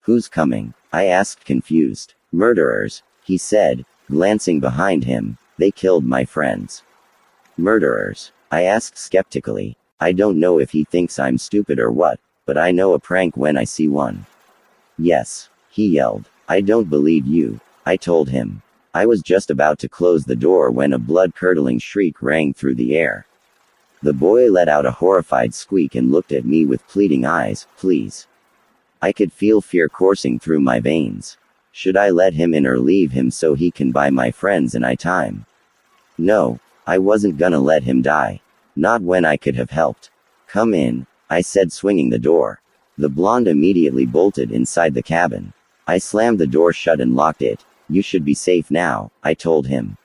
Who's coming? I asked, confused. Murderers, he said, glancing behind him. They killed my friends. Murderers? I asked skeptically. I don't know if he thinks I'm stupid or what, but I know a prank when I see one. Yes, he yelled. I don't believe you, I told him. I was just about to close the door when a blood-curdling shriek rang through the air. The boy let out a horrified squeak and looked at me with pleading eyes. Please. I could feel fear coursing through my veins. Should I let him in or leave him so he can buy my friends and I time? No, I wasn't gonna let him die. Not when I could have helped. Come in, I said, swinging the door. The blonde immediately bolted inside the cabin. I slammed the door shut and locked it. You should be safe now, I told him.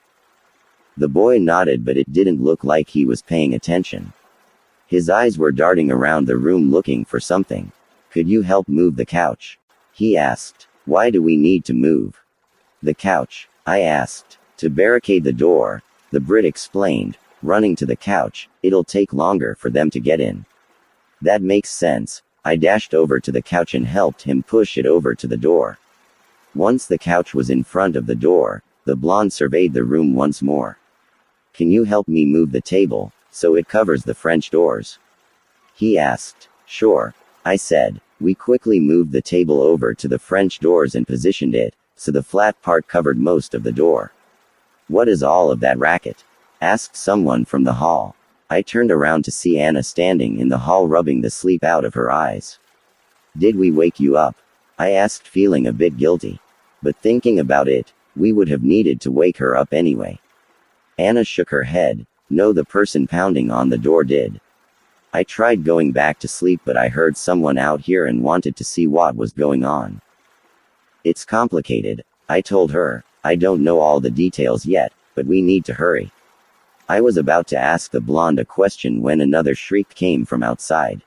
The boy nodded, but it didn't look like he was paying attention. His eyes were darting around the room looking for something. Could you help move the couch? He asked. Why do we need to move the couch? I asked. To barricade the door, the Brit explained, running to the couch. It'll take longer for them to get in. That makes sense. I dashed over to the couch and helped him push it over to the door. Once the couch was in front of the door, the blonde surveyed the room once more. Can you help me move the table, so it covers the French doors? He asked. Sure, I said. We quickly moved the table over to the French doors and positioned it, so the flat part covered most of the door. What is all of that racket? Asked someone from the hall. I turned around to see Anna standing in the hall rubbing the sleep out of her eyes. Did we wake you up? I asked, feeling a bit guilty. But thinking about it, we would have needed to wake her up anyway. Anna shook her head. No, the person pounding on the door did. I tried going back to sleep, but I heard someone out here and wanted to see what was going on. It's complicated, I told her. I don't know all the details yet, but we need to hurry. I was about to ask the blonde a question when another shriek came from outside.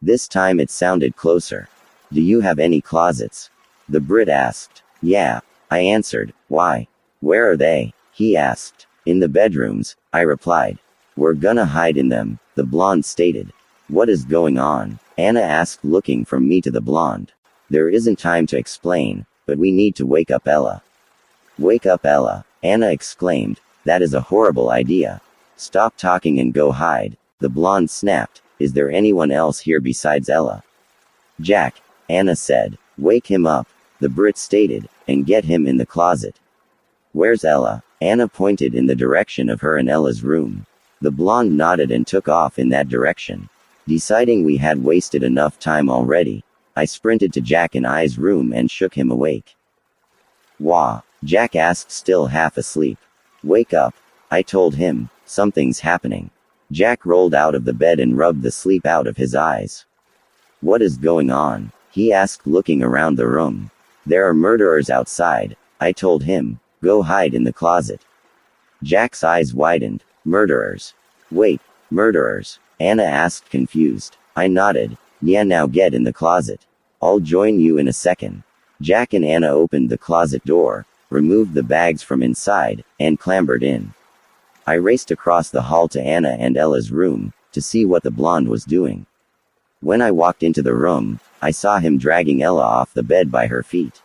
This time it sounded closer. Do you have any closets? The Brit asked. Yeah, I answered. Why? Where are they? He asked. In the bedrooms, I replied. We're gonna hide in them, the blonde stated. What is going on? Anna asked, looking from me to the blonde. There isn't time to explain, but we need to wake up Ella. Wake up Ella, Anna exclaimed. That is a horrible idea. Stop talking and go hide, the blonde snapped. Is there anyone else here besides Ella? Jack, Anna said. Wake him up, the Brit stated, and get him in the closet. Where's Ella? Anna pointed in the direction of her and Ella's room. The blonde nodded and took off in that direction. Deciding we had wasted enough time already, I sprinted to Jack and I's room and shook him awake. Wah? Jack asked, still half asleep. Wake up, I told him. Something's happening. Jack rolled out of the bed and rubbed the sleep out of his eyes. What is going on? He asked, looking around the room. There are murderers outside, I told him. Go hide in the closet. Jack's eyes widened. Murderers. Wait, murderers? Anna asked, confused. I nodded. Yeah, now get in the closet. I'll join you in a second. Jack and Anna opened the closet door, removed the bags from inside, and clambered in. I raced across the hall to Anna and Ella's room, to see what the blonde was doing. When I walked into the room, I saw him dragging Ella off the bed by her feet.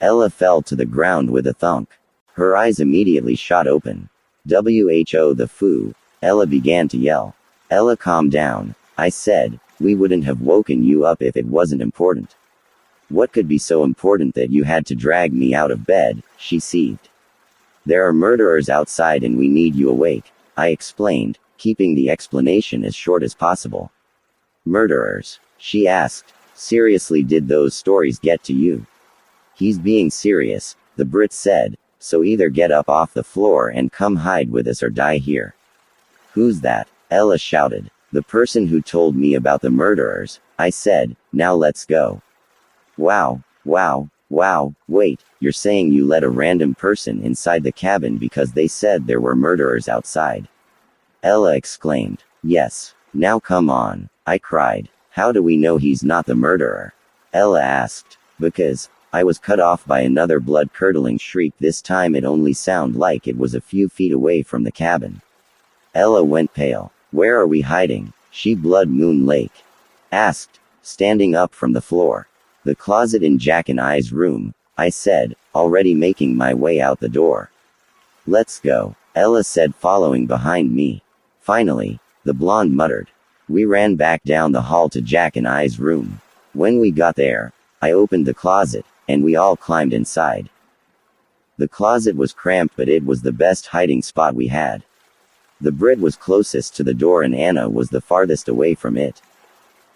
Ella fell to the ground with a thunk. Her eyes immediately shot open. Who the foo? Ella began to yell. Ella, calm down, I said. We wouldn't have woken you up if it wasn't important. What could be so important that you had to drag me out of bed? She seethed. There are murderers outside and we need you awake, I explained, keeping the explanation as short as possible. Murderers? She asked. Seriously, did those stories get to you? He's being serious, the Brit said, so either get up off the floor and come hide with us or die here. Who's that? Ella shouted. The person who told me about the murderers, I said. Now let's go. Wow, wait, you're saying you let a random person inside the cabin because they said there were murderers outside? Ella exclaimed. Yes. Now come on, I cried. How do we know he's not the murderer? Ella asked. Because, I was cut off by another blood-curdling shriek. This time it only sounded like it was a few feet away from the cabin. Ella went pale. Where are we hiding? She Blood Moon Lake asked, standing up from the floor. The closet in Jack and I's room, I said, already making my way out the door. Let's go, Ella said, following behind me. Finally, the blonde muttered. We ran back down the hall to Jack and I's room. When we got there, I opened the closet, and we all climbed inside. The closet was cramped, but it was the best hiding spot we had. The Brit was closest to the door and Anna was the farthest away from it.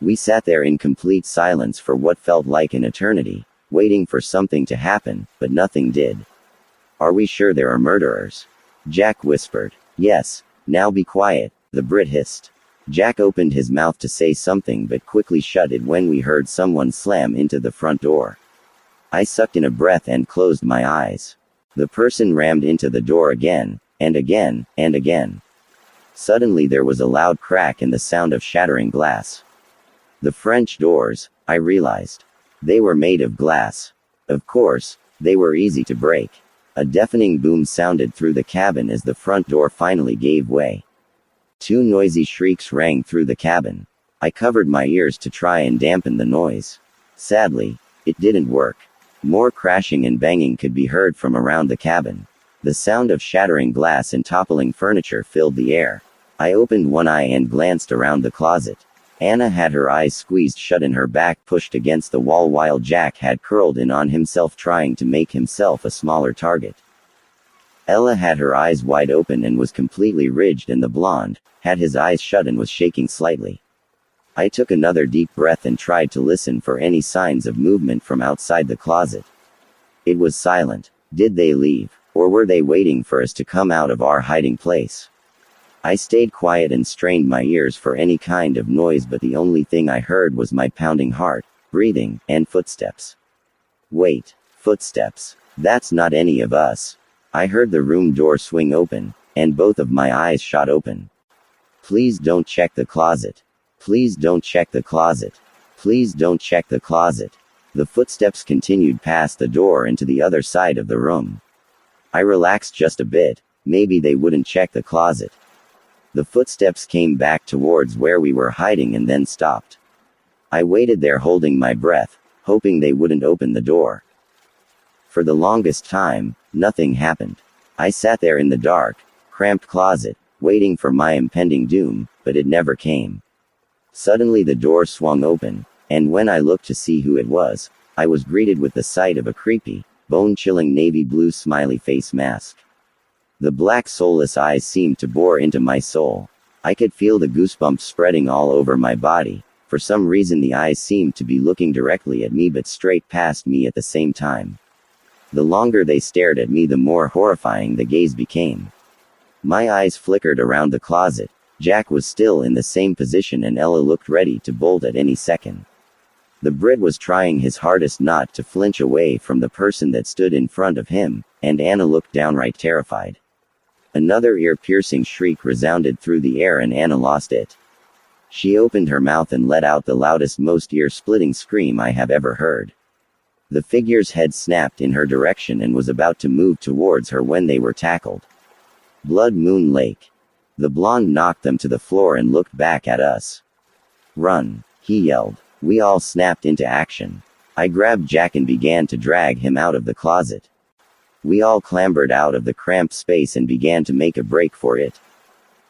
We sat there in complete silence for what felt like an eternity, waiting for something to happen, but nothing did. Are we sure there are murderers? Jack whispered. Yes, now be quiet, the Brit hissed. Jack opened his mouth to say something but quickly shut it when we heard someone slam into the front door. I sucked in a breath and closed my eyes. The person rammed into the door again, and again, and again. Suddenly there was a loud crack and the sound of shattering glass. The French doors, I realized. They were made of glass. Of course, they were easy to break. A deafening boom sounded through the cabin as the front door finally gave way. 2 noisy shrieks rang through the cabin. I covered my ears to try and dampen the noise. Sadly, it didn't work. More crashing and banging could be heard from around the cabin. The sound of shattering glass and toppling furniture filled the air. I opened one eye and glanced around the closet. Anna had her eyes squeezed shut and her back pushed against the wall while Jack had curled in on himself trying to make himself a smaller target. Ella had her eyes wide open and was completely ridged, and the blonde had his eyes shut and was shaking slightly. I took another deep breath and tried to listen for any signs of movement from outside the closet. It was silent. Did they leave, or were they waiting for us to come out of our hiding place? I stayed quiet and strained my ears for any kind of noise, but the only thing I heard was my pounding heart, breathing, and footsteps. Wait, footsteps. That's not any of us. I heard the room door swing open, and both of my eyes shot open. Please don't check the closet. Please don't check the closet. Please don't check the closet. The footsteps continued past the door and to the other side of the room. I relaxed just a bit. Maybe they wouldn't check the closet. The footsteps came back towards where we were hiding and then stopped. I waited there holding my breath, hoping they wouldn't open the door. For the longest time, nothing happened. I sat there in the dark, cramped closet, waiting for my impending doom, but it never came. Suddenly the door swung open, and when I looked to see who it was, I was greeted with the sight of a creepy, bone-chilling navy blue smiley face mask. The black soulless eyes seemed to bore into my soul. I could feel the goosebumps spreading all over my body. For some reason the eyes seemed to be looking directly at me but straight past me at the same time. The longer they stared at me, the more horrifying the gaze became. My eyes flickered around the closet. Jack was still in the same position and Ella looked ready to bolt at any second. The Brit was trying his hardest not to flinch away from the person that stood in front of him, and Anna looked downright terrified. Another ear-piercing shriek resounded through the air and Anna lost it. She opened her mouth and let out the loudest, most ear-splitting scream I have ever heard. The figure's head snapped in her direction and was about to move towards her when they were tackled. Blood Moon Lake. The blonde knocked them to the floor and looked back at us. Run, he yelled. We all snapped into action. I grabbed Jack and began to drag him out of the closet. We all clambered out of the cramped space and began to make a break for it.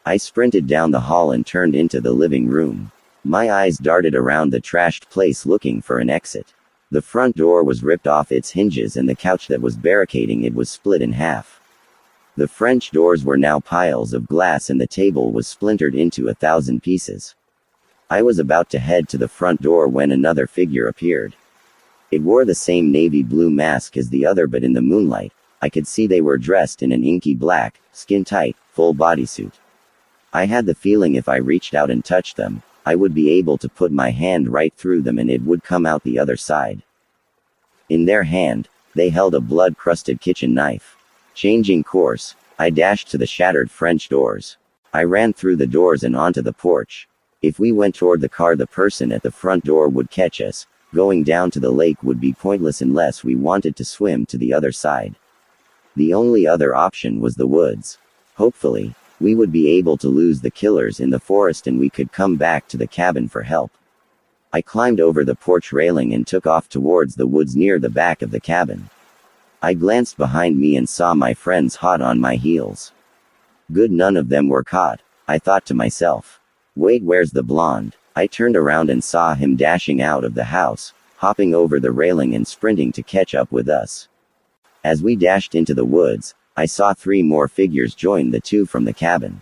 I sprinted down the hall and turned into the living room. My eyes darted around the trashed place looking for an exit. The front door was ripped off its hinges and the couch that was barricading it was split in half. The French doors were now piles of glass and the table was splintered into 1,000 pieces. I was about to head to the front door when another figure appeared. It wore the same navy blue mask as the other, but in the moonlight, I could see they were dressed in an inky black, skin-tight, full bodysuit. I had the feeling if I reached out and touched them, I would be able to put my hand right through them and it would come out the other side. In their hand, they held a blood-crusted kitchen knife. Changing course, I dashed to the shattered French doors. I ran through the doors and onto the porch. If we went toward the car, the person at the front door would catch us. Going down to the lake would be pointless unless we wanted to swim to the other side. The only other option was the woods. Hopefully, we would be able to lose the killers in the forest and we could come back to the cabin for help. I climbed over the porch railing and took off towards the woods near the back of the cabin. I glanced behind me and saw my friends hot on my heels. Good, none of them were caught, I thought to myself. Wait, where's the blonde? I turned around and saw him dashing out of the house, hopping over the railing and sprinting to catch up with us. As we dashed into the woods, I saw 3 more figures join the 2 from the cabin.